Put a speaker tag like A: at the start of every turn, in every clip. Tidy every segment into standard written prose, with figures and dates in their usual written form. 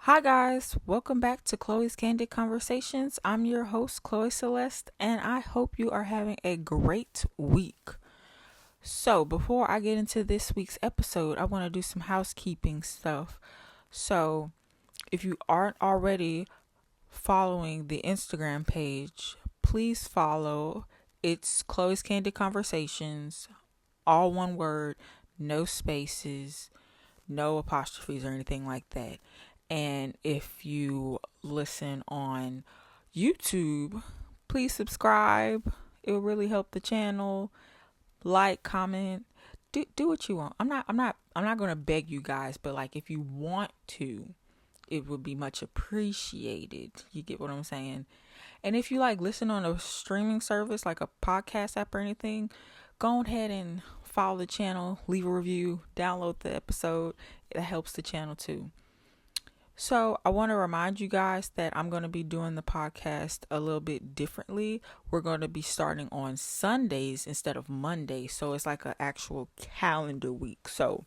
A: Hi guys, welcome back to Chloe's Candid Conversations. I'm your host, Chloe Celeste, and I hope you are having a great week. So, before I get into this week's episode, I want to do some housekeeping stuff. So, if you aren't already following the Instagram page, please follow. It's Chloe's Candid Conversations, all one word, no spaces, no apostrophes or anything like that. And if you listen on YouTube, please subscribe. It will really help the channel. Like, comment, do what you want. I'm not going to beg you guys, but like if you want to, it would be much appreciated. You get what I'm saying? And if you like listen on a streaming service like a podcast app or anything, go ahead and follow the channel, leave a review, download the episode. It helps the channel too. So I want to remind you guys that I'm going to be doing the podcast a little bit differently. We're going to be starting on Sundays instead of Mondays. So it's like an actual calendar week. So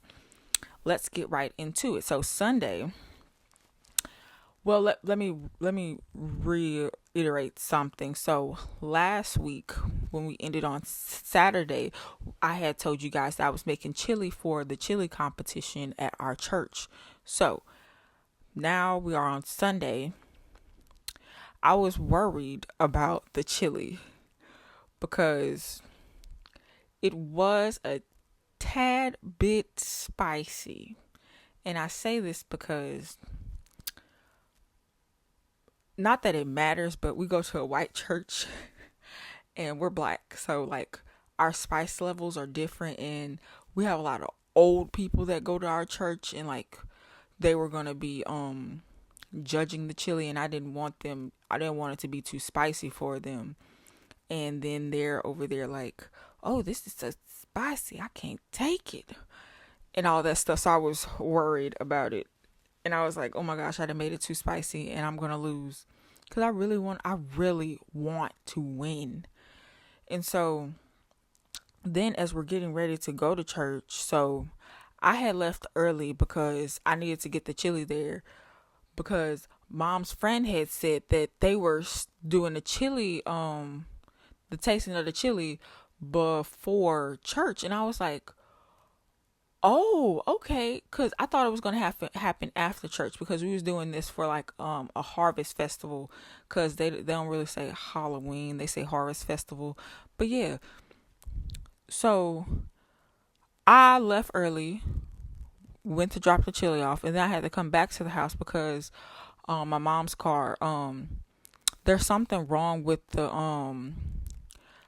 A: let's get right into it. So Sunday, well, let me reiterate something. So last week when we ended on Saturday, I had told you guys that I was making chili for the chili competition at our church. So now we are on Sunday. I was worried about the chili because it was a tad bit spicy. And I say this because, not that it matters, but we go to a white church and we're black. So like our spice levels are different, and we have a lot of old people that go to our church, and like they were going to be judging the chili, and I didn't want it to be too spicy for them. And then they're over there like, oh, this is so spicy, I can't take it, and all that stuff. So I was worried about it, and I was like, oh my gosh, I done made it too spicy and I'm gonna lose, because I really want to win. And so then as we're getting ready to go to church, so I had left early because I needed to get the chili there, because mom's friend had said that they were doing the tasting of the chili before church. And I was like, oh, okay. Cause I thought it was going to happen after church, because we was doing this for like, a harvest festival. Cause they don't really say Halloween. They say harvest festival. But yeah. So I left early, went to drop the chili off, and then I had to come back to the house because my mom's car, there's something wrong with the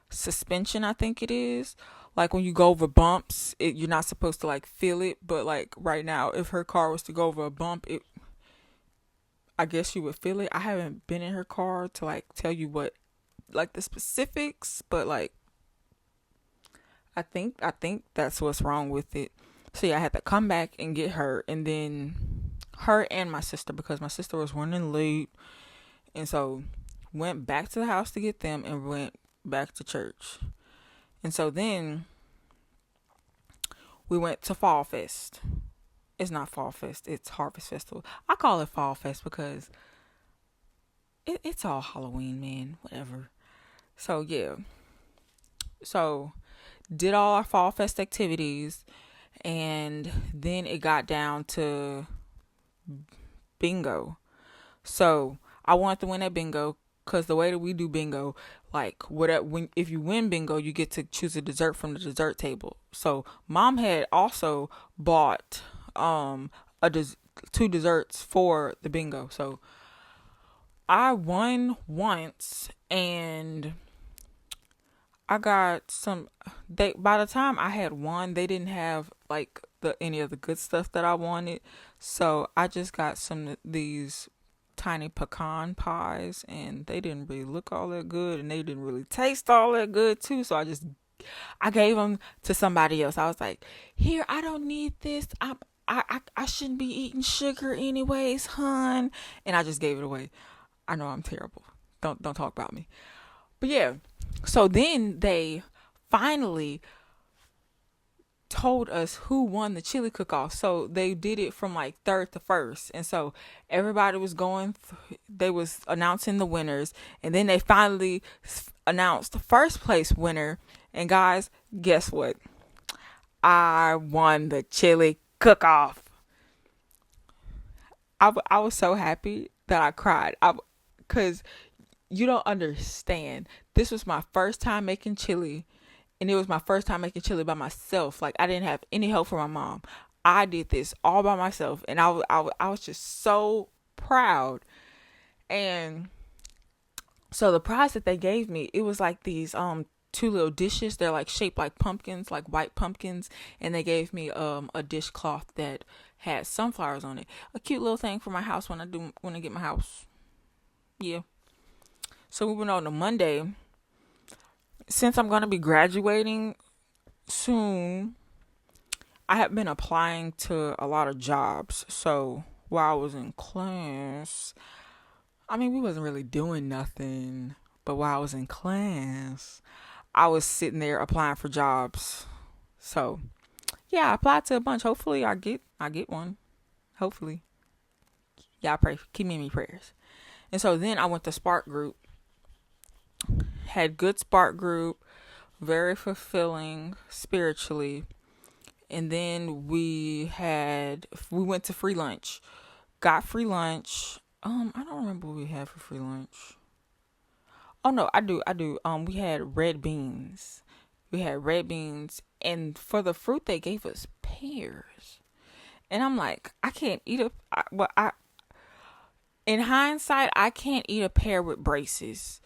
A: suspension, I think it is. Like when you go over bumps, you're not supposed to like feel it, but like right now, if her car was to go over a bump, I guess you would feel it. I haven't been in her car to like tell you what like the specifics, but like I think that's what's wrong with it. So yeah, I had to come back and get her, and then her and my sister, because my sister was running late, and so went back to the house to get them and went back to church. And so then we went to Fall Fest. It's not Fall Fest, it's Harvest Festival. I call it Fall Fest because it's all Halloween, man. Whatever. So yeah. So did all our Fall Fest activities, and then it got down to bingo. So I wanted to win at bingo, because the way that we do bingo, like if you win bingo, you get to choose a dessert from the dessert table. So mom had also bought two desserts for the bingo. So I won once, and I got some. By the time I had won, they didn't have like any of the good stuff that I wanted. So I just got some of these tiny pecan pies, and they didn't really look all that good, and they didn't really taste all that good too. So I gave them to somebody else. I was like, here, I don't need this. I shouldn't be eating sugar anyways, hun. And I just gave it away. I know I'm terrible. Don't talk about me. But yeah. So then they finally told us who won the chili cook-off. So they did it from like third to first, and so everybody was they was announcing the winners, and then they finally announced the first place winner. And guys, guess what? I won the chili cook-off. I was so happy that I cried. Because you don't understand. This was my first time making chili. And it was my first time making chili by myself. Like, I didn't have any help from my mom. I did this all by myself. And I was just so proud. And so the prize that they gave me, it was like these two little dishes. They're like shaped like pumpkins, like white pumpkins. And they gave me a dishcloth that had sunflowers on it. A cute little thing for my house when I get my house. Yeah. So we went on to Monday. Since I'm going to be graduating soon, I have been applying to a lot of jobs. So while I was in class, I mean, we wasn't really doing nothing. But while I was in class, I was sitting there applying for jobs. So yeah, I applied to a bunch. Hopefully I get one. Hopefully. Y'all pray. Keep me in your prayers. And so then I went to Spark Group. Had good Spark Group. Very fulfilling spiritually. And then we went to free lunch. Got free lunch. I don't remember what we had for free lunch. Oh no, I do. We had red beans. And for the fruit they gave us pears. And I'm like, I can't eat in hindsight, I can't eat a pear with braces.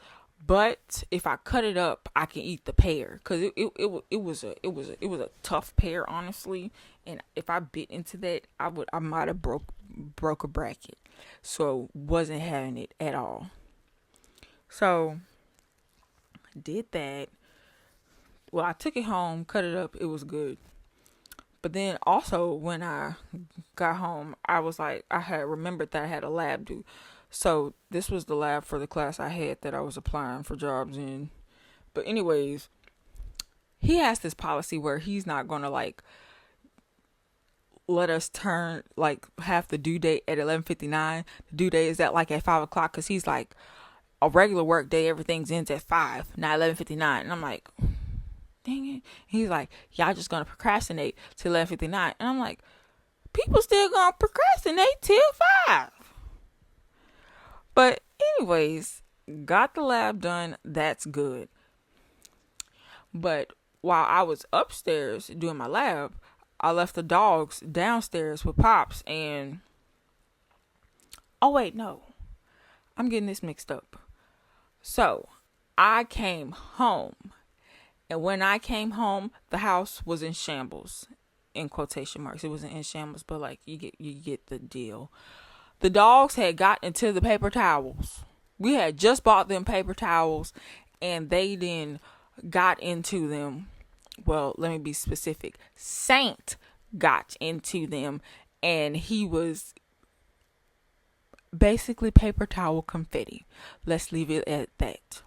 A: But if I cut it up, I can eat the pear, because it was a tough pear, honestly. And if I bit into that, I might have broke a bracket. So wasn't having it at all. So did that. Well, I took it home, cut it up. It was good. But then also when I got home, I was like, I had remembered that I had a lab due. So this was the lab for the class I had that I was applying for jobs in. But anyways, he has this policy where he's not going to like let us have the due date at 11:59. The due date is at 5 o'clock, because he's like, a regular work day, everything's ends at 5, not 11:59. And I'm like, dang it. He's like, y'all just gonna procrastinate till 11:59. And I'm like, people still gonna procrastinate till 5. But anyways, got the lab done. That's good. But while I was upstairs doing my lab, I left the dogs downstairs with Pops. And oh wait, no, I'm getting this mixed up. So I came home. And when I came home, the house was in shambles, in quotation marks. It wasn't in shambles, but like you get the deal. The dogs had gotten into the paper towels. We had just bought them paper towels, and they then got into them. Well, let me be specific. Saint got into them, and he was basically paper towel confetti. Let's leave it at that.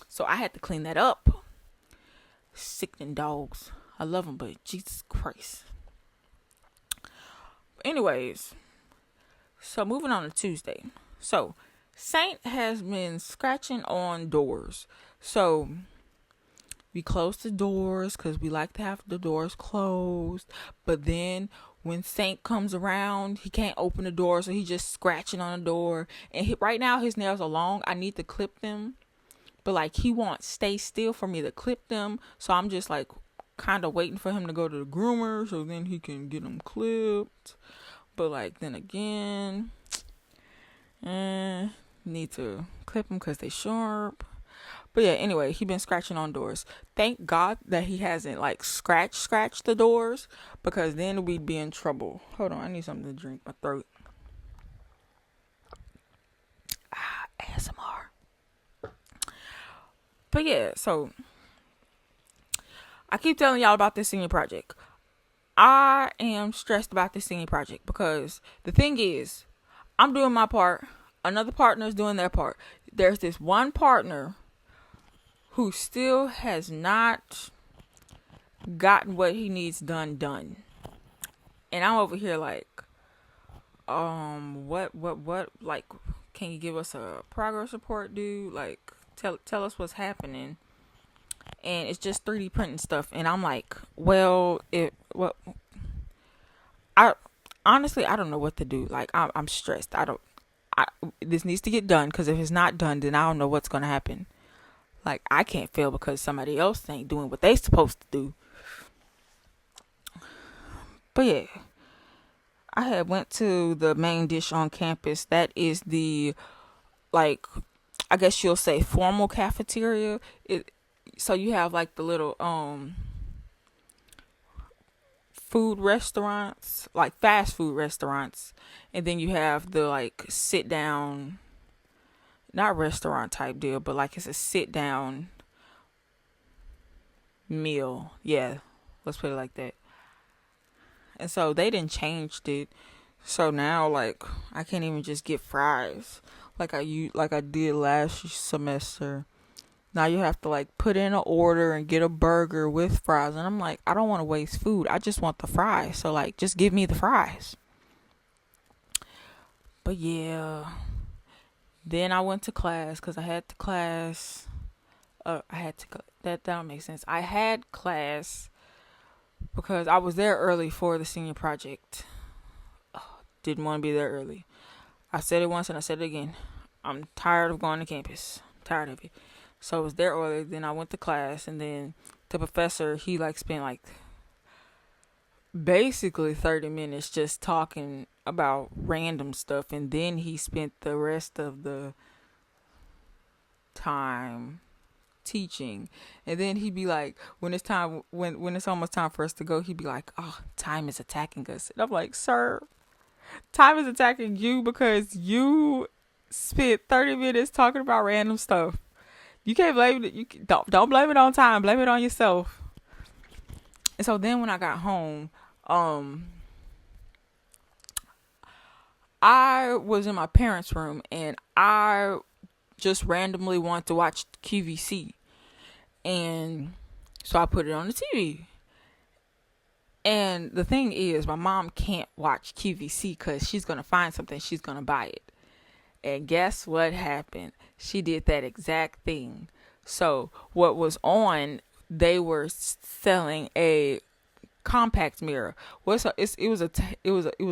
A: So I had to clean that up. Sickening dogs. I love them, but Jesus Christ. Anyways, so moving on to Tuesday. So Saint has been scratching on doors. So we close the doors because we like to have the doors closed. But then when Saint comes around, he can't open the door, so he's just scratching on the door. And right now his nails are long. I need to clip them. But like, he won't stay still for me to clip them. So I'm just like kind of waiting for him to go to the groomer so then he can get them clipped. But like, then again, need to clip them because they sharp. But yeah, anyway, he been scratching on doors. Thank God that he hasn't like scratched the doors, because then we'd be in trouble. Hold on, I need something to drink. My throat. ASMR. But yeah, so I keep telling y'all about this senior project. I am stressed about this senior project because the thing is, I'm doing my part. Another partner is doing their part. There's this one partner who still has not gotten what he needs done. And I'm over here like, what, like, can you give us a progress report, dude? Like, tell us what's happening. And it's just 3D printing stuff. And I'm like, I honestly, I don't know what to do. Like, I'm stressed. This needs to get done, because if it's not done, then I don't know what's going to happen. Like, I can't fail because somebody else ain't doing what they supposed to do. But yeah, I had went to the main dish on campus. That is the, like, I guess you'll say formal cafeteria. So you have like the little food restaurants, like fast food restaurants, and then you have the like sit down, not restaurant type deal, but like it's a sit down meal. Yeah, let's put it like that. And so they didn't change it. So now, like, I can't even just get fries like I did last semester. Now you have to like put in an order and get a burger with fries, and I'm like, I don't want to waste food. I just want the fries. So like, just give me the fries. But yeah, then I went to class because I had to class. That don't make sense. I had class because I was there early for the senior project. Didn't want to be there early. I said it once and I said it again. I'm tired of going to campus. Tired of it. So I was there early. Then I went to class, and then the professor, he like spent like basically 30 minutes just talking about random stuff, and then he spent the rest of the time teaching. And then he'd be like, when it's almost time for us to go, he'd be like, oh, time is attacking us. And I'm like, sir, time is attacking you because you spent 30 minutes talking about random stuff. You can't blame it. You don't blame it on time. Blame it on yourself. And so then when I got home, I was in my parents' room, and I just randomly wanted to watch QVC. And so I put it on the TV. And the thing is, my mom can't watch QVC because she's going to find something, she's going to buy it. And guess what happened? She did that exact thing. So what was on, they were selling a compact mirror. Well, it was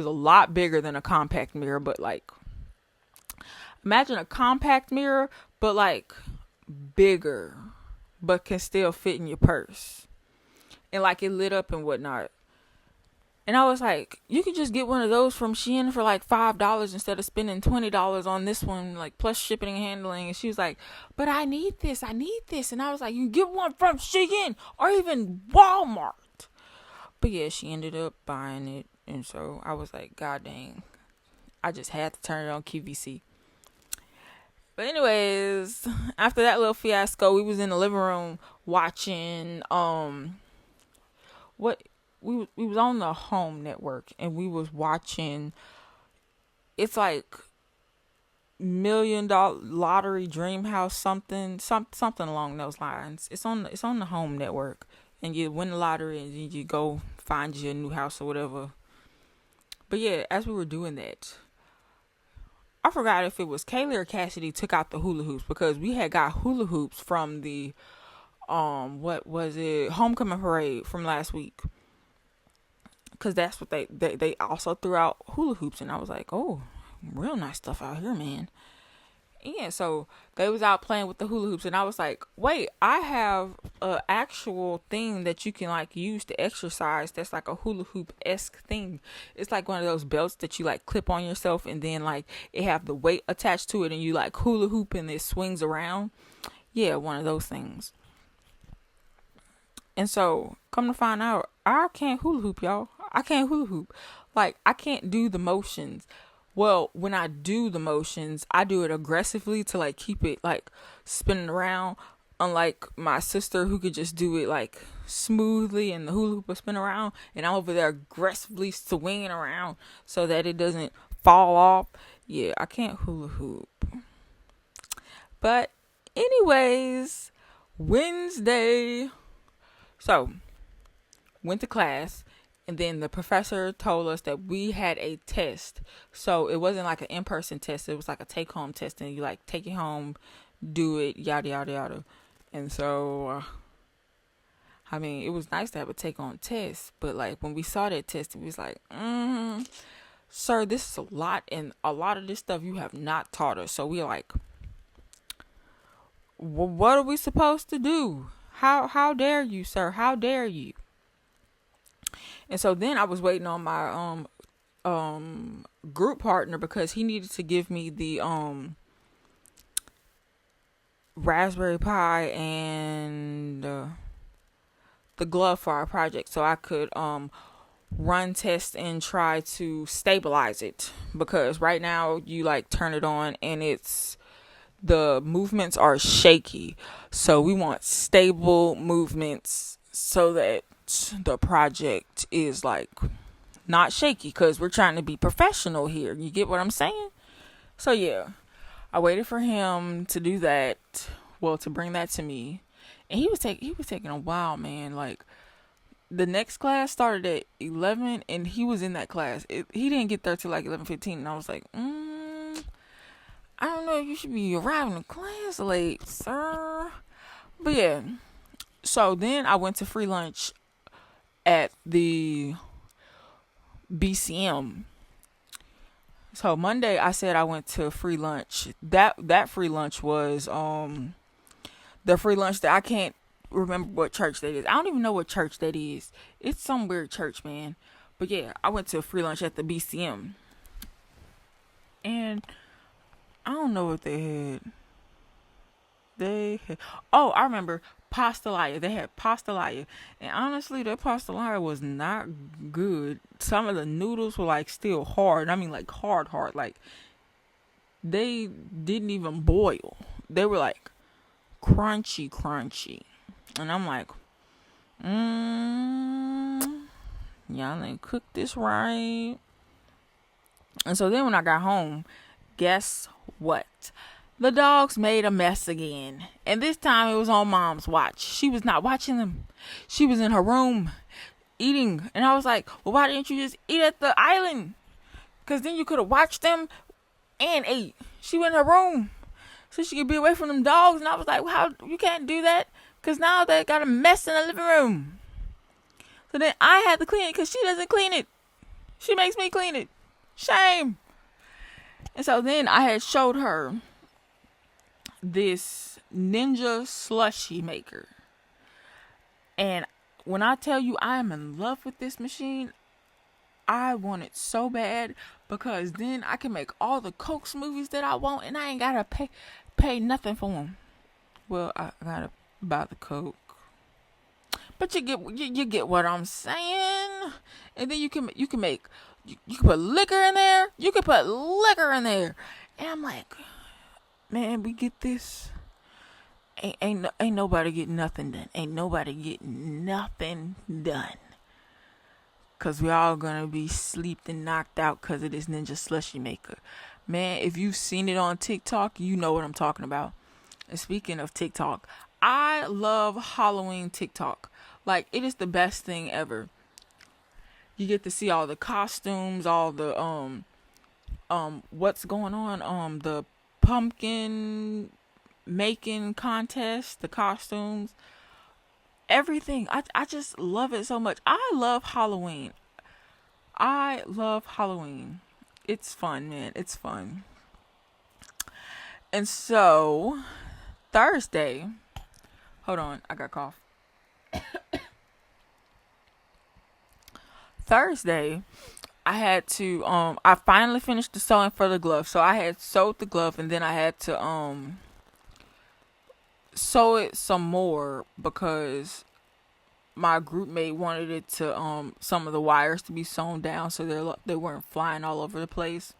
A: a lot bigger than a compact mirror, but like, imagine a compact mirror, but like bigger, but can still fit in your purse. And like it lit up and whatnot. And I was like, you could just get one of those from Shein for like $5 instead of spending $20 on this one, like plus shipping and handling. And she was like, but I need this. And I was like, you can get one from Shein or even Walmart. But yeah, she ended up buying it. And so I was like, God dang, I just had to turn it on QVC. But anyways, after that little fiasco, we was in the living room watching, we was on the Home Network, and we was watching, it's like $1 Million Lottery Dream House, something along those lines. It's on the Home Network, and you win the lottery and you go find you a new house or whatever. But yeah, as we were doing that, I forgot if it was Kaylee or Cassidy took out the hula hoops, because we had got hula hoops from the what was it, homecoming parade from last week. Because that's what they also threw out hula hoops. And I was like, oh, real nice stuff out here, man. Yeah, so they was out playing with the hula hoops. And I was like, wait, I have a actual thing that you can like use to exercise. That's like a hula hoop-esque thing. It's like one of those belts that you like clip on yourself. And then like it have the weight attached to it. And you like hula hoop and it swings around. Yeah, one of those things. And so, come to find out, I can't hula hoop, y'all. I can't hula hoop. Like, I can't do the motions. Well, when I do the motions, I do it aggressively to, like, keep it, like, spinning around. Unlike my sister, who could just do it, like, smoothly, and the hula hoop will spin around. And I'm over there aggressively swinging around so that it doesn't fall off. Yeah, I can't hula hoop. But, anyways, Wednesday. So, went to class, and then the professor told us that we had a test. So it wasn't like an in-person test. It was like a take-home test, and you like take it home, do it, yada, yada, yada. And so, I mean, it was nice to have a take-home test, but like when we saw that test, it was like, sir, this is a lot, and a lot of this stuff you have not taught us. So we're like, what are we supposed to do? How dare you, sir? How dare you? And so then I was waiting on my group partner because he needed to give me the Raspberry Pi and the glove for our project, so I could run tests and try to stabilize it, because right now you like turn it on and the movements are shaky. So we want stable movements so that the project is like not shaky, because we're trying to be professional here. You get what I'm saying? So yeah, I waited for him to do that, well, to bring that to me, and he was taking a while, man. Like, the next class started at 11, and he was in that class. He didn't get there till like 11:15, and I was like, I don't know if you should be arriving to class late, sir. But yeah, so then I went to free lunch at the BCM. So Monday I said I went to free lunch. That free lunch was the free lunch that I can't remember what church that is. I don't even know what church that is. It's some weird church, man. But yeah, I went to a free lunch at the BCM. And I don't know what they had. Oh, I remember pastelaya. They had pastelaya. And honestly, that pastelaya was not good. Some of the noodles were like still hard. I mean, like hard. Like, they didn't even boil. They were like crunchy. And I'm like, y'all ain't cook this right. And so then when I got home, guess what? The dogs made a mess again. And this time it was on Mom's watch. She was not watching them. She was in her room eating. And I was like, well, why didn't you just eat at the island? Because then you could have watched them and ate. She went in her room so she could be away from them dogs. And I was like, well, how, you can't do that, because now they got a mess in the living room. So then I had to clean it because she doesn't clean it. She makes me clean it. Shame. And so then I had showed her this Ninja slushy maker. And when I tell you I am in love with this machine, I want it so bad, because then I can make all the Coke smoothies that I want, and I ain't gotta pay nothing for them. Well, I gotta buy the Coke, but you get what I'm saying. And then you can put liquor in there. You can put liquor in there, and I'm like, man, we get this. Ain't nobody getting nothing done. Ain't nobody getting nothing done. Because we all gonna be sleeped and knocked out because of this Ninja slushy maker. Man, if you've seen it on TikTok, you know what I'm talking about. And speaking of TikTok, I love Halloween TikTok. Like, it is the best thing ever. You get to see all the costumes, all the what's going on, the pumpkin making contest, the costumes, everything. I just love it so much. I love Halloween. It's fun, man. It's fun. And so Thursday, hold on, I got cough. Thursday, I had to I finally finished the sewing for the glove. So I had sewed the glove, and then I had to sew it some more because my group mate wanted it to some of the wires to be sewn down so they weren't flying all over the place.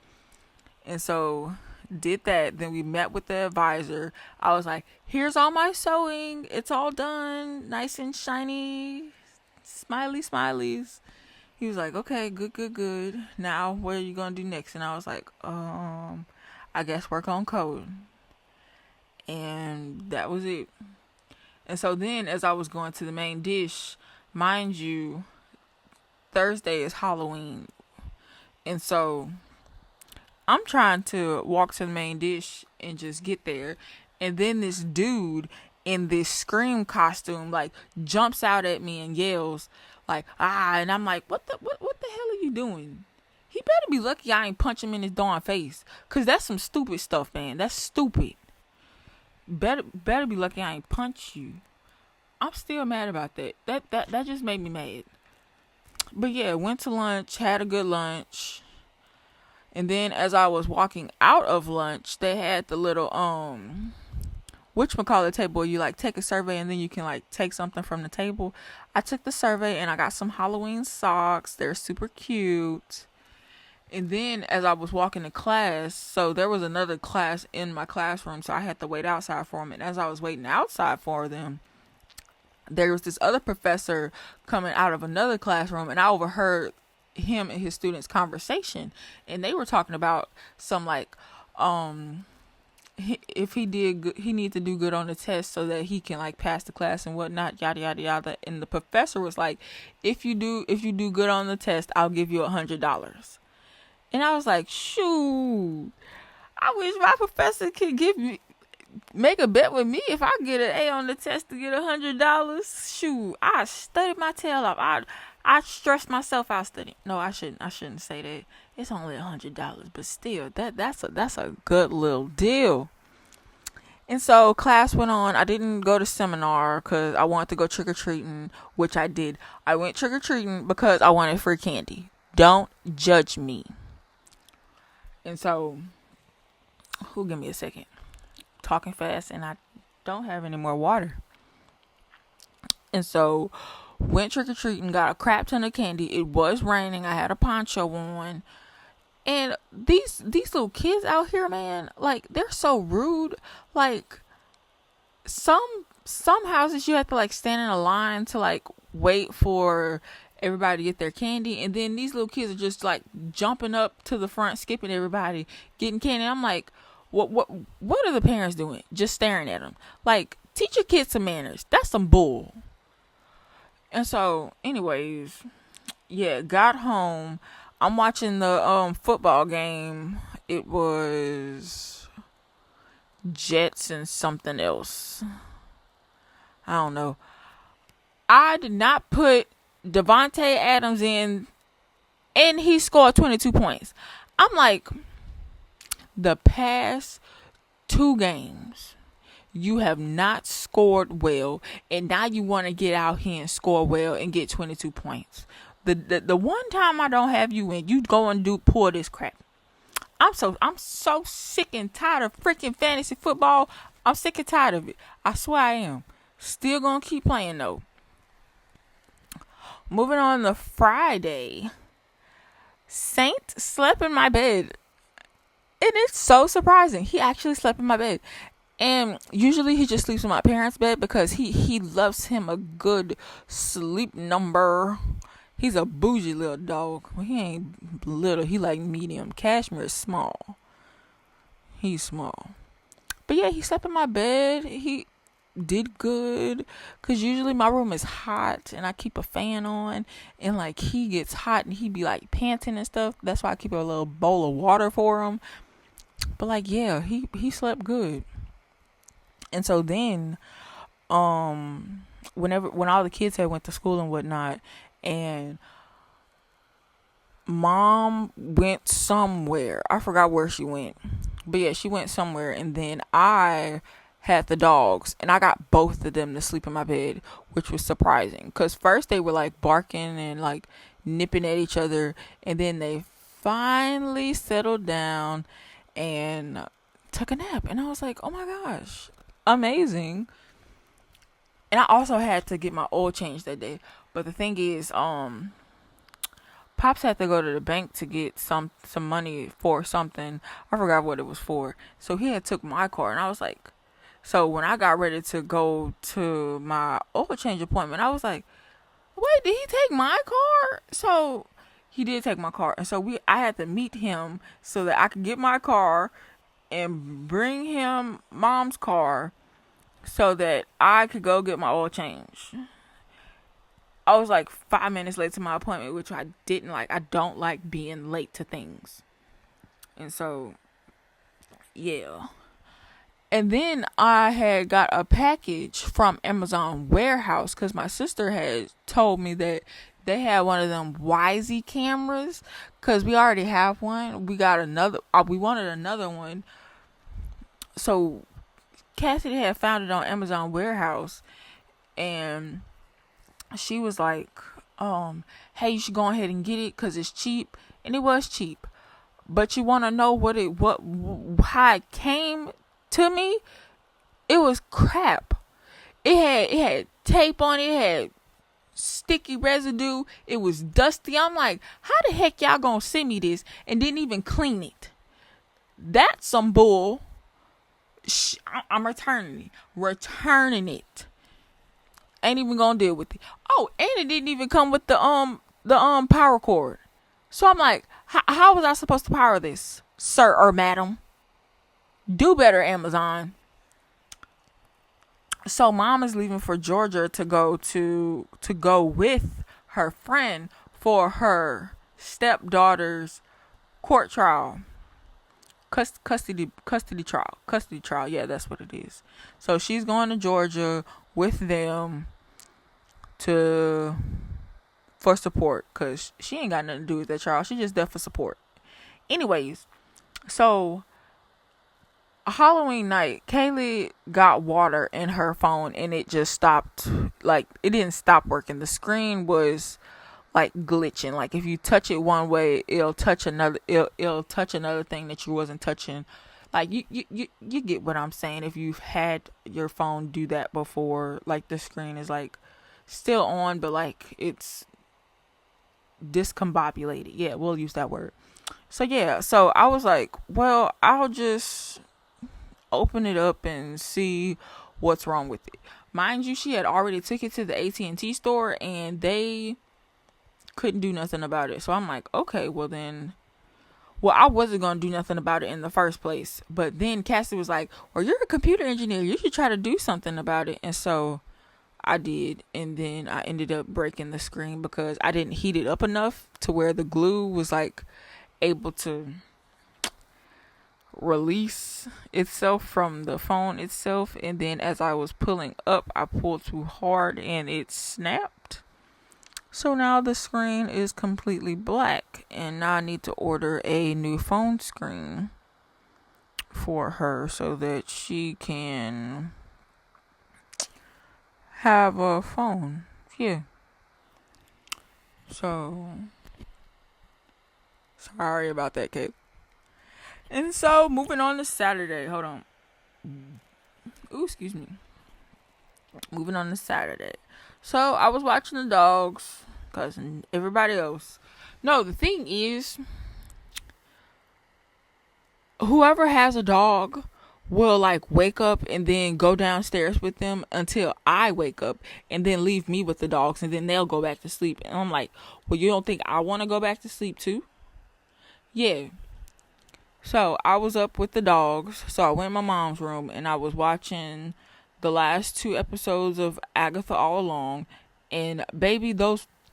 A: And so did that. Then we met with the advisor. I was like, here's all my sewing, it's all done, nice and shiny, smileys. He was like, okay, good. Now what are you gonna do next? And I was like, I guess work on code. And that was it. And so then, as I was going to the main dish, mind you, Thursday is Halloween. And so I'm trying to walk to the main dish and just get there. And then this dude in this Scream costume like jumps out at me and yells like, ah, and I'm like, what the hell are you doing? He better be lucky I ain't punch him in his darn face. Cause that's some stupid stuff, man. That's stupid. Better be lucky I ain't punch you. I'm still mad about that. That just made me mad. But yeah, went to lunch, had a good lunch. And then as I was walking out of lunch, they had the little whatchamacallit table where you like take a survey and then you can like take something from the table. I took the survey and I got some Halloween socks. They're super cute. And then as I was walking to class, so there was another class in my classroom, so I had to wait outside for them. And as I was waiting outside for them, there was this other professor coming out of another classroom, and I overheard him and his students' conversation. And they were talking about some like, if he did good, he need to do good on the test so that he can like pass the class and whatnot, yada yada yada. And the professor was like, if you do good on the test, I'll give you $100. And I was like, shoot, I wish my professor could make a bet with me if I get an A on the test to get $100. Shoot, I studied my tail off. I stressed myself out studying. No, I shouldn't say that. It's only $100, but still, that's a good little deal. And so class went on. I didn't go to seminar because I wanted to go trick or treating, which I did. I went trick or treating because I wanted free candy. Don't judge me. And so, give me a second. Talking fast and I don't have any more water. And so, went trick-or-treating, got a crap ton of candy. It was raining. I had a poncho on. And these little kids out here, man, like, they're so rude. Like, some houses you have to, like, stand in a line to, like, wait for everybody to get their candy, and then these little kids are just like jumping up to the front, skipping everybody, getting candy. I'm like, what are the parents doing? Just staring at them. Like, teach your kids some manners. That's some bull. And so, anyways, yeah, got home. I'm watching the football game. It was Jets and something else. I don't know. I did not put Devontae Adams in, and he scored 22 points. I'm like, the past 2 games, you have not scored well, and now you want to get out here and score well and get 22 points. The one time I don't have you in, you go and pull this crap. I'm so sick and tired of freaking fantasy football. I'm sick and tired of it. I swear I am. Still gonna keep playing though. Moving on to Friday. Saint slept in my bed. And it's so surprising. He actually slept in my bed. And usually he just sleeps in my parents' bed because he loves him a good sleep number. He's a bougie little dog. Well, he ain't little. He like medium. Cashmere is small. He's small. But yeah, he slept in my bed. He did good, because usually my room is hot and I keep a fan on, and like he gets hot and he be like panting and stuff. That's why I keep a little bowl of water for him. But like, yeah, he slept good. And so then when all the kids had went to school and whatnot, and mom went somewhere, I forgot where she went, but yeah, she went somewhere, and then I had the dogs, and I got both of them to sleep in my bed, which was surprising, because first they were like barking and like nipping at each other, and then they finally settled down and took a nap, and I was like, oh my gosh, amazing. And I also had to get my oil changed that day, but the thing is, Pops had to go to the bank to get some money for something. I forgot what it was for, so he had took my car, and I was like, so when I got ready to go to my oil change appointment, I was like, wait, did he take my car? So he did take my car. And so I had to meet him so that I could get my car and bring him mom's car so that I could go get my oil change. I was like 5 minutes late to my appointment, which I didn't like. I don't like being late to things. And so, yeah. And then I had got a package from Amazon warehouse because my sister had told me that they had one of them Wisey cameras because we already have one. We got another. We wanted another one. So Cassidy had found it on Amazon warehouse, and she was like, hey, you should go ahead and get it because it's cheap. And it was cheap. But you want to know how it came to me? It was crap. It had tape on it. It had sticky residue. It was dusty. I'm like, how the heck y'all gonna send me this and didn't even clean it? That's some bull. I'm returning it. Ain't even gonna deal with it. Oh, and it didn't even come with the power cord. So I'm like, how was I supposed to power this, sir or madam? Do better, Amazon. So mom is leaving for Georgia to go with her friend for her stepdaughter's court trial. Custody trial. Yeah, that's what it is. So she's going to Georgia with them for support, because she ain't got nothing to do with that trial. She just there for support. Anyways, so Halloween night, Kaylee got water in her phone and it just stopped. Like, it didn't stop working. The screen was like glitching. Like, if you touch it one way, it'll touch another. It'll touch another thing that you wasn't touching. Like, you get what I'm saying. If you've had your phone do that before, like, the screen is like still on, but like it's discombobulated. Yeah, we'll use that word. So yeah, so I was like, well, I'll just open it up and see what's wrong with it. Mind you, she had already took it to the AT&T store and they couldn't do nothing about it. So I'm like, okay, well, I wasn't going to do nothing about it in the first place. But then Cassie was like, well, you're a computer engineer. You should try to do something about it. And so I did. And then I ended up breaking the screen because I didn't heat it up enough to where the glue was like able to release itself from the phone itself. And then as I was pulling up, I pulled too hard and it snapped. So now the screen is completely black, and now I need to order a new phone screen for her so that she can have a phone. Yeah. So sorry about that, Kate. And so moving on to Saturday. Hold on. Ooh, excuse me. Moving on to Saturday. So I was watching the dogs because everybody else. No, the thing is, whoever has a dog will like wake up and then go downstairs with them until I wake up and then leave me with the dogs and then they'll go back to sleep. And I'm like, well, you don't think I want to go back to sleep too? Yeah. So I was up with the dogs. So I went in my mom's room and I was watching the last 2 episodes of Agatha All Along, and baby,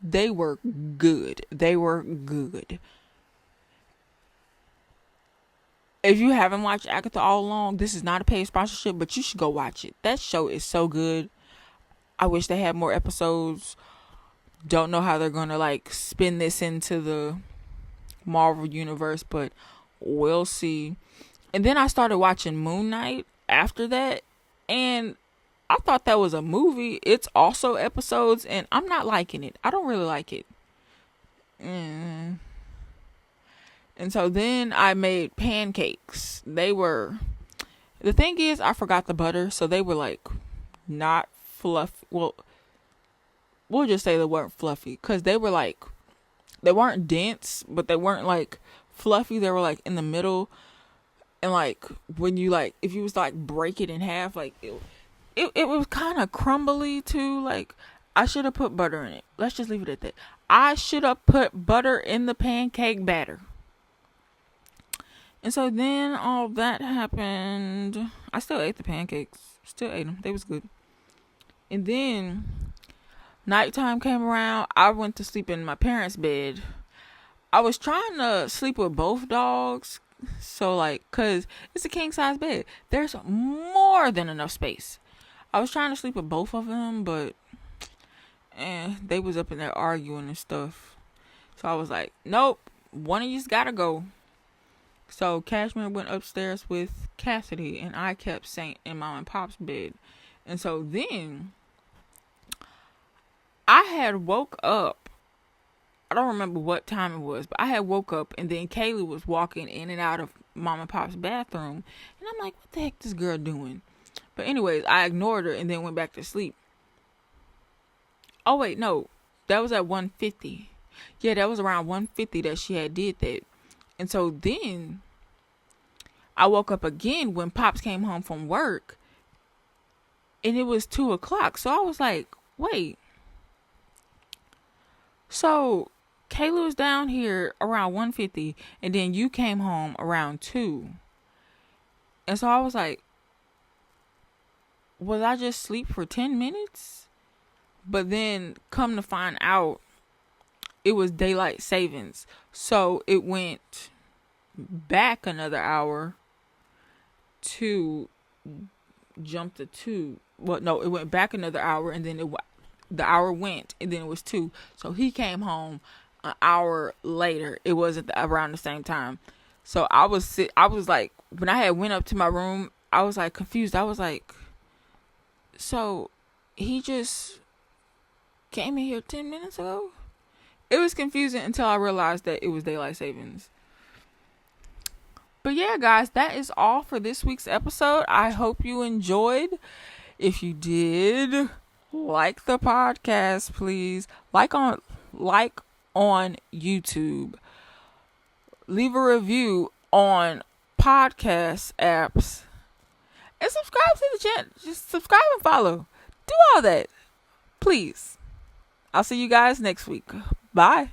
A: they were good. They were good. If you haven't watched Agatha All Along, this is not a paid sponsorship, but you should go watch it. That show is so good. I wish they had more episodes. Don't know how they're gonna like spin this into the Marvel universe, but we'll see. And then I started watching Moon Knight after that, and I thought that was a movie. It's also episodes, and I'm not liking it. I don't really like it. And so then I made pancakes. The thing is, I forgot the butter, so they were like not fluffy. Well, we'll just say they weren't fluffy, because they weren't dense, but they weren't like fluffy. They were like in the middle. And like when you like, if you was like break it in half, like it was kind of crumbly too. Like, I should have put butter in it. Let's just leave it at that. I should have put butter in the pancake batter. And so then all that happened. I still ate the pancakes. Still ate them. They was good. And then Nighttime came around. I went to sleep in my parents' bed. I was trying to sleep with both dogs. So, like, because it's a king size bed. There's more than enough space. I was trying to sleep with both of them, but they was up in there arguing and stuff. So I was like, nope, one of you's gotta go. So Cashmere went upstairs with Cassidy, and I kept Saint in Mom and Pop's bed. And so then I had woke up. I don't remember what time it was, but I had woke up, and then Kaylee was walking in and out of Mom and Pop's bathroom. And I'm like, what the heck this girl doing? But anyways, I ignored her and then went back to sleep. Oh, wait, no. That was at 1:50. Yeah, that was around 1:50 that she had did that. And so then I woke up again when Pops came home from work. And it was 2 o'clock. So I was like, wait. So Kayla was down here around 1:50. And then you came home around 2. And so I was like, was I just asleep for 10 minutes? But then come to find out, it was daylight savings. So it went back another hour to jump to 2. Well, no, it went back another hour, and then the hour went, and then it was 2. So he came home an hour later. It wasn't around the same time. So I was like, when I had went up to my room, I was like confused. I was like, so he just came in here 10 minutes ago? It was confusing until I realized that it was daylight savings. But yeah, guys, that is all for this week's episode. I hope you enjoyed. If you did, like the podcast, please. Like on YouTube. Leave a review on podcast apps. And subscribe to the channel. Just subscribe and follow. Do all that. Please. I'll see you guys next week. Bye.